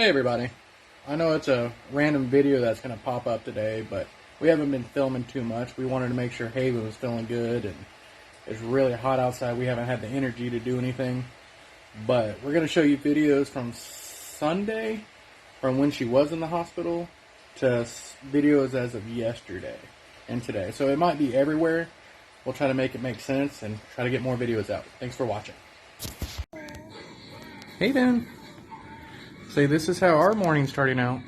Hey everybody, I know it's a random video that's going to pop up today, but we haven't been filming too much. We wanted to make sure Haven was feeling good, and it's really hot outside. We haven't had the energy to do anything, but we're going to show you videos from Sunday, from when she was in the hospital, to videos as of yesterday and today. So it might be everywhere. We'll try to make it make sense and try to get more videos out. Thanks for watching. Hey Ben. See, this is how our morning's starting out.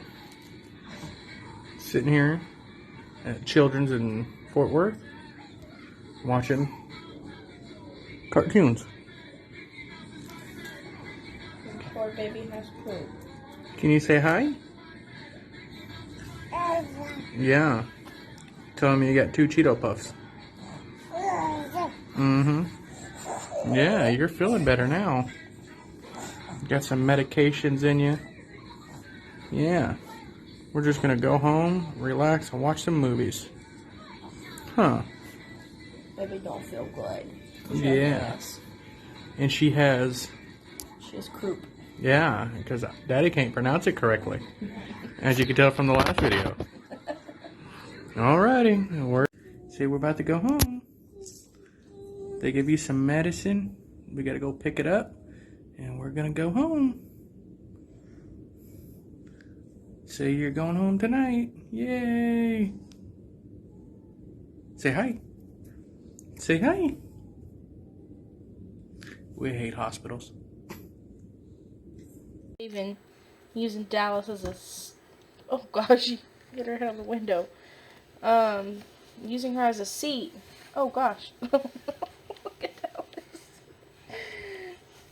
Sitting here at Children's in Fort Worth, watching cartoons. Poor baby has poop. Can you say hi? Yeah. Tell me you got 2 Cheeto Puffs. Yeah, you're feeling better now. Got some medications in you. Yeah. We're just gonna go home, relax, and watch some movies. Huh. Baby don't feel good. Yeah. And she has... She has croup. Yeah, because Daddy can't pronounce it correctly. As you can tell from the last video. Alrighty. We're about to go home. They give you some medicine. We gotta go pick it up. And we're gonna go home. So you're going home tonight. Yay! Say hi. Say hi. We hate hospitals. Even using Dallas as a... Oh gosh, you hit her head on the window. Using her as a seat. Oh gosh. Look at Dallas.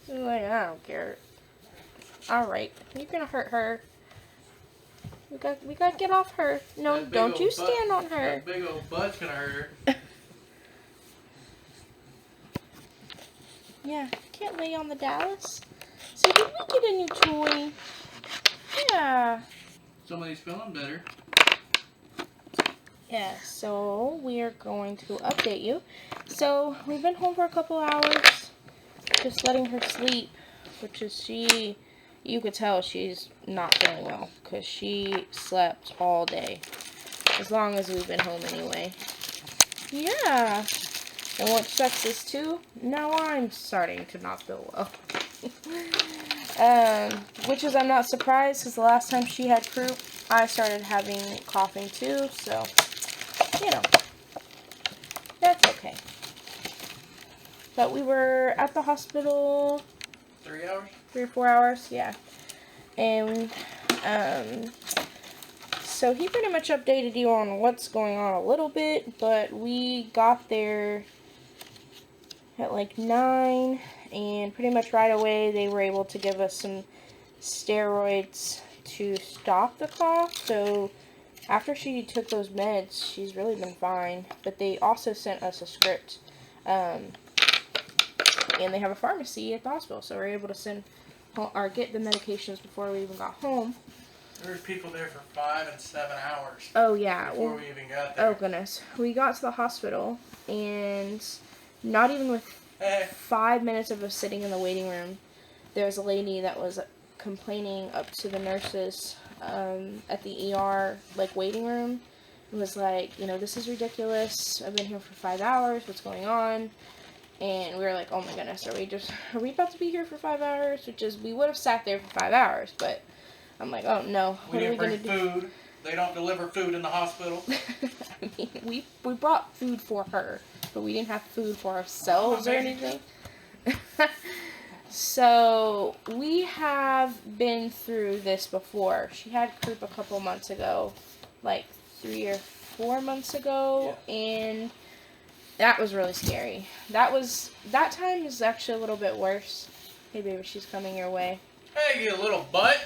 She's like, I don't care. Alright, you're gonna hurt her. We gotta get off her. No, don't you stand on her. That big old butt's gonna hurt her. Yeah, can't lay on the Dallas. So did we get a new toy? Yeah. Somebody's feeling better. Yeah, so we are going to update you. So we've been home for a couple hours, just letting her sleep, which is you could tell she's not feeling well, because she slept all day, as long as we've been home anyway. Yeah. And what sucks is too, now I'm starting to not feel well. Which is, I'm not surprised, because the last time she had croup, I started having coughing too, so, you know, that's okay. But we were at the hospital 3 hours? 3 or 4 hours, yeah. And, so he pretty much updated you on what's going on a little bit, but we got there at like 9, and pretty much right away they were able to give us some steroids to stop the cough. So after she took those meds, she's really been fine. But they also sent us a script, and they have a pharmacy at the hospital, so we're able to send or get the medications before we even got home. There was people there for 5 and 7 hours. Oh yeah. Before we even got there. Oh goodness. We got to the hospital, and not even with 5 minutes of us sitting in the waiting room, there was a lady that was complaining up to the nurses at the ER, like, waiting room. It was like, you know, this is ridiculous. I've been here for 5 hours. What's going on? And we were like, oh my goodness, are we about to be here for 5 hours? Which is, we would have sat there for 5 hours, but I'm like, oh no. We didn't bring food. They don't deliver food in the hospital. I mean, we brought food for her, but we didn't have food for ourselves or anything. So, we have been through this before. She had croup a couple months ago, like 3 or 4 months ago, yeah. And that was really scary. That time is actually a little bit worse. Hey baby, she's coming your way. Hey, you little butt.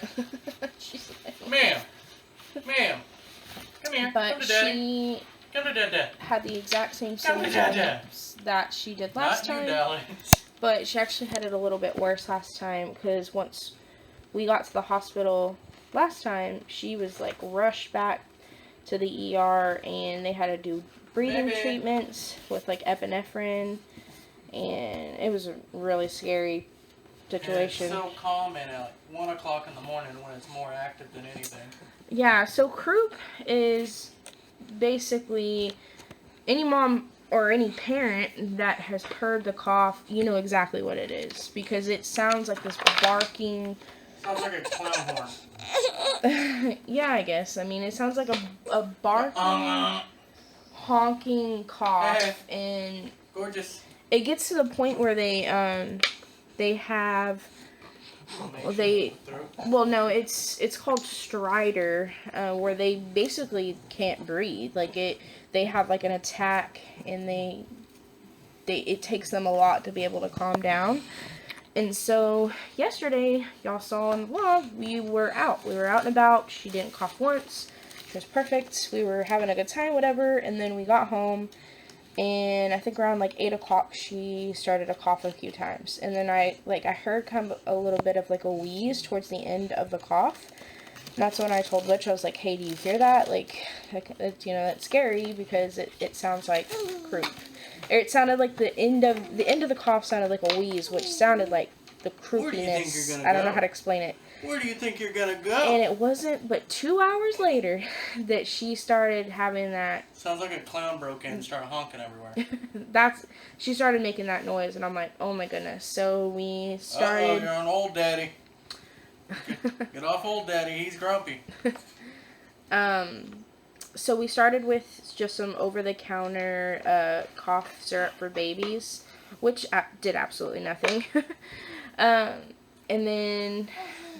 She's like, Ma'am. Ma'am. Come here. But come to daddy. She come to dad. Had the exact same Come to dad. symptoms that she did last time. Not you, darling. But she actually had it a little bit worse last time, because once we got to the hospital last time, she was like rushed back to the ER, and they had to do breathing treatments with like epinephrine, and it was really scary. situation. And it's so common at like 1 o'clock in the morning when it's more active than anything. Yeah, so croup is basically any mom or any parent that has heard the cough, you know exactly what it is because it sounds like this barking. Sounds like a clown horn. Yeah, I guess. I mean, it sounds like a barking, honking cough, and gorgeous. It gets to the point where they have. Well, no, it's called stridor, where they basically can't breathe. Like they have like an attack, and it takes them a lot to be able to calm down. And so yesterday, y'all saw in the vlog, we were out and about. She didn't cough once. It was perfect. We were having a good time, whatever. And then we got home, and I think around like 8 o'clock, she started to cough a few times. And then I heard kind of a little bit of like a wheeze towards the end of the cough. And that's when I told Butch, I was like, hey, do you hear that? Like it's, that's scary because it sounds like croup. It sounded like the end of the cough sounded like a wheeze, which sounded like the croupiness. Where do you think you're gonna I don't go? know how to explain it. Where do you think you're gonna go? And it wasn't but 2 hours later that she started having that. Sounds like a clown broke in and started honking everywhere. She started making that noise, and I'm like, oh my goodness. So we started. You're on old daddy. Get off old daddy. He's grumpy. So we started with just some over-the-counter cough syrup for babies, which did absolutely nothing. And then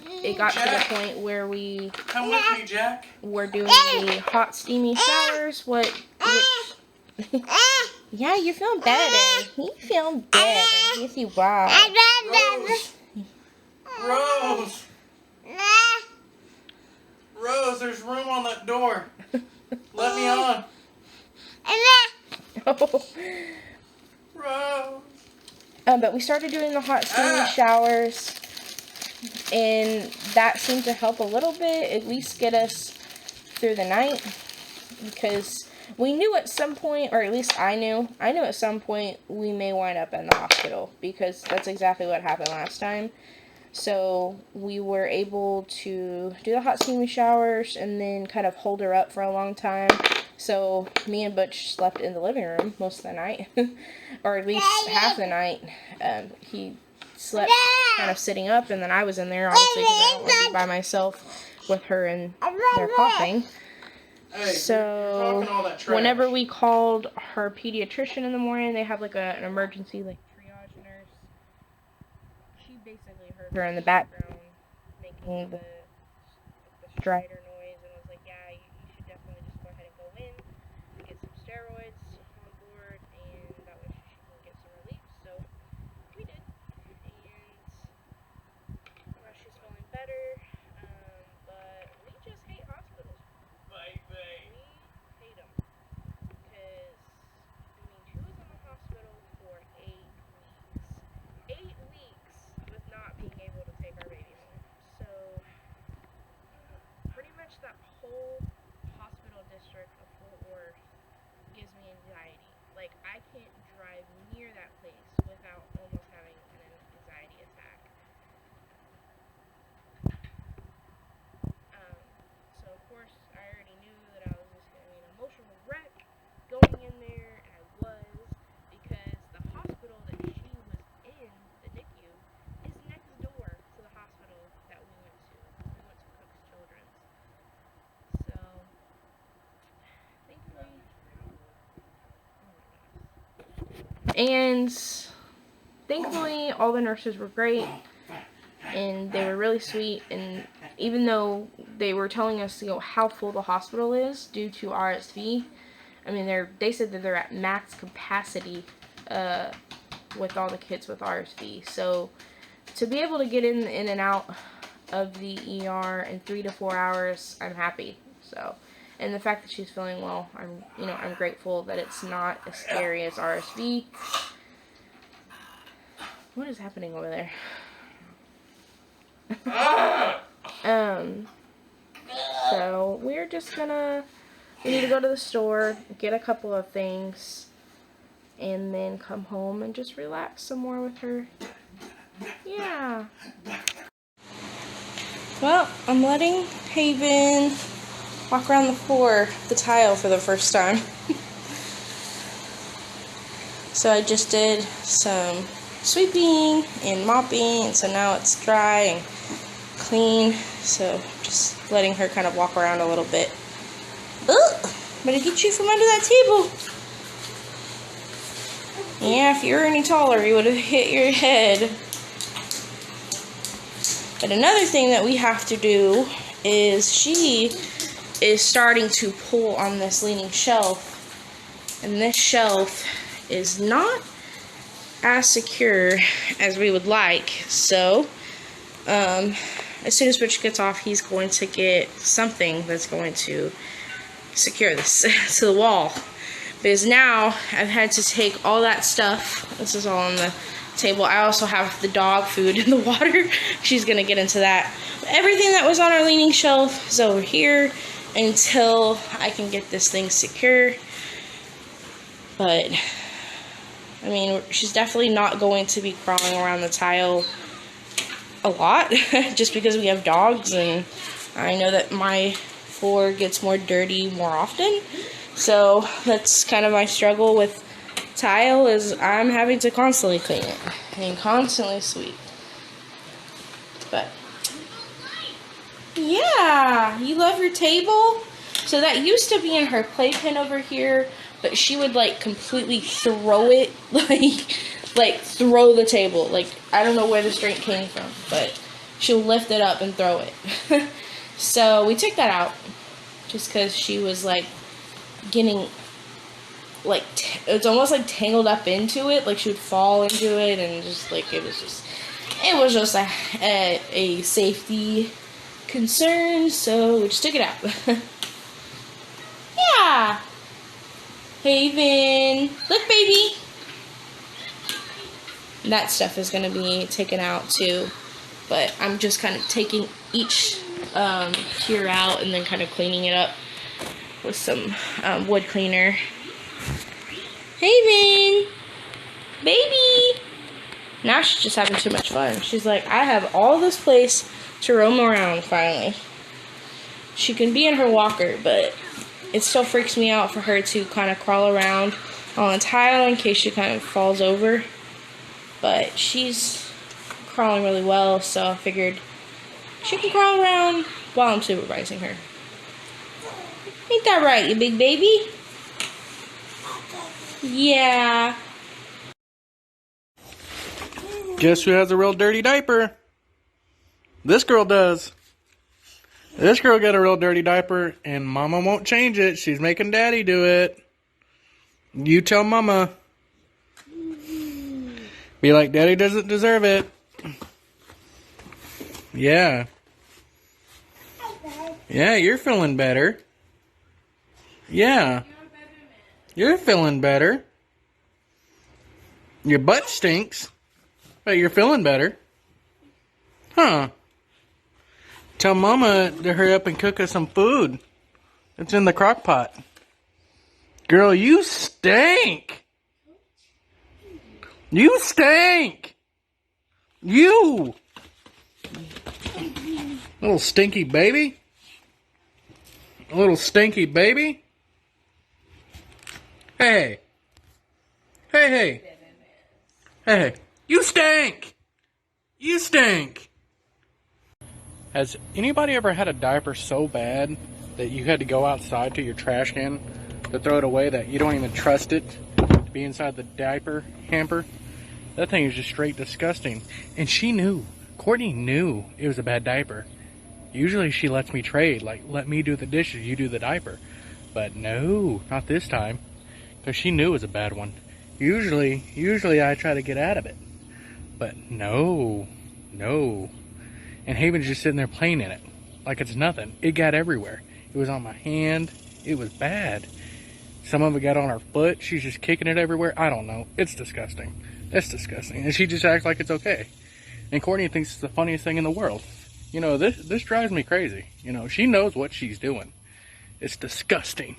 it got to the point where we come with me, Jack. We're doing the hot, steamy showers. Yeah, you're feeling better. You feeling better. Yes, you are. Rose, there's room on that door. Let me on. Rose. But we started doing the hot, steamy showers, and that seemed to help a little bit, at least get us through the night, because we knew at some point, or at least I knew at some point we may wind up in the hospital, because that's exactly what happened last time. So we were able to do the hot steamy showers and then kind of hold her up for a long time. So me and Butch slept in the living room most of the night, or at least half the night. He slept kind of sitting up, and then I was in there, obviously, because I don't want to be by myself with her and they're coughing. So whenever we called her pediatrician in the morning, they have like an emergency triage nurse. She basically heard her in the background making the stridor noise and was like, yeah, you should definitely just go ahead and go in, get some steroids on board, and that way she can get some relief. So we did, and now she's feeling better, but we just hate hospitals. We hate them, because, she was in the hospital for 8 weeks. 8 weeks with not being able to take our baby home. So, pretty much that whole hospital district of Fort Worth gives me anxiety. Like, I can't drive near that place without almost having an anxiety attack. So, of course, I already knew that I was just going to be an emotional wreck going in there, and I was, because the hospital that she was in, the NICU, is next door to the hospital that we went to. We went to Cook's Children's. So, thankfully, all the nurses were great, and they were really sweet, and even though they were telling us, how full the hospital is due to RSV, I mean, they said that they're at max capacity with all the kids with RSV. So to be able to get in and out of the ER in 3 to 4 hours, I'm happy. So, and the fact that she's feeling well, I'm grateful that it's not as scary as RSV. What is happening over there? So we're just we need to go to the store, get a couple of things, and then come home and just relax some more with her. Yeah. Well, I'm letting Haven walk around the floor, the tile, for the first time. So I just did some sweeping and mopping, and so now it's dry and clean. So just letting her kind of walk around a little bit. Ugh! Better get you from under that table. Yeah, if you were any taller, you would have hit your head. But another thing that we have to do is she is starting to pull on this leaning shelf. And this shelf is not as secure as we would like. So, as soon as Rich gets off, he's going to get something that's going to secure this to the wall. Because now I've had to take all that stuff. This is all on the table. I also have the dog food in the water. She's gonna get into that. But everything that was on our leaning shelf is over here until I can get this thing secure. But I mean, she's definitely not going to be crawling around the tile a lot just because we have dogs, and I know that my floor gets more dirty more often. So that's kind of my struggle with tile, is I'm having to constantly clean it and constantly sweep. But yeah, you love your table? So that used to be in her playpen over here, but she would like completely throw it, like throw the table. Like, I don't know where this drink came from, but she'll lift it up and throw it. So we took that out just because she was like getting like it's almost like tangled up into it, like she would fall into it, and just like it was just a safety concern, so we just took it out. Yeah, Haven, look baby, that stuff is gonna be taken out too, but I'm just kind of taking each tier out and then kind of cleaning it up with some wood cleaner. Haven, baby. Now she's just having too much fun. She's like, I have all this place to roam around finally. She can be in her walker, but it still freaks me out for her to kind of crawl around on a tile in case she kind of falls over. But she's crawling really well, so I figured she can crawl around while I'm supervising her. Ain't that right, you big baby? Yeah. Guess who has a real dirty diaper? This girl does. This girl got a real dirty diaper, and Mama won't change it. She's making Daddy do it. You tell Mama. Be like, Daddy doesn't deserve it. Yeah. Yeah, you're feeling better. Yeah. You're feeling better. Your butt stinks, but you're feeling better. Huh. Tell Mama to hurry up and cook us some food. It's in the crock pot. Girl, you stink. You stink. You. Little stinky baby. A little stinky baby. Hey. Hey, hey. Hey, you stink. You stink. Has anybody ever had a diaper so bad that you had to go outside to your trash can to throw it away, that you don't even trust it to be inside the diaper hamper? That thing is just straight disgusting. And she knew. Courtney knew it was a bad diaper. Usually she lets me trade, like, let me do the dishes, you do the diaper. But no, not this time. Because she knew it was a bad one. Usually I try to get out of it. But no. And Haven's just sitting there playing in it like it's nothing. It got everywhere. It was on my hand. It was bad. Some of it got on her foot. She's just kicking it everywhere. I don't know. It's disgusting. It's disgusting. And she just acts like it's okay. And Courtney thinks it's the funniest thing in the world. You know, this drives me crazy. You know, she knows what she's doing. It's disgusting.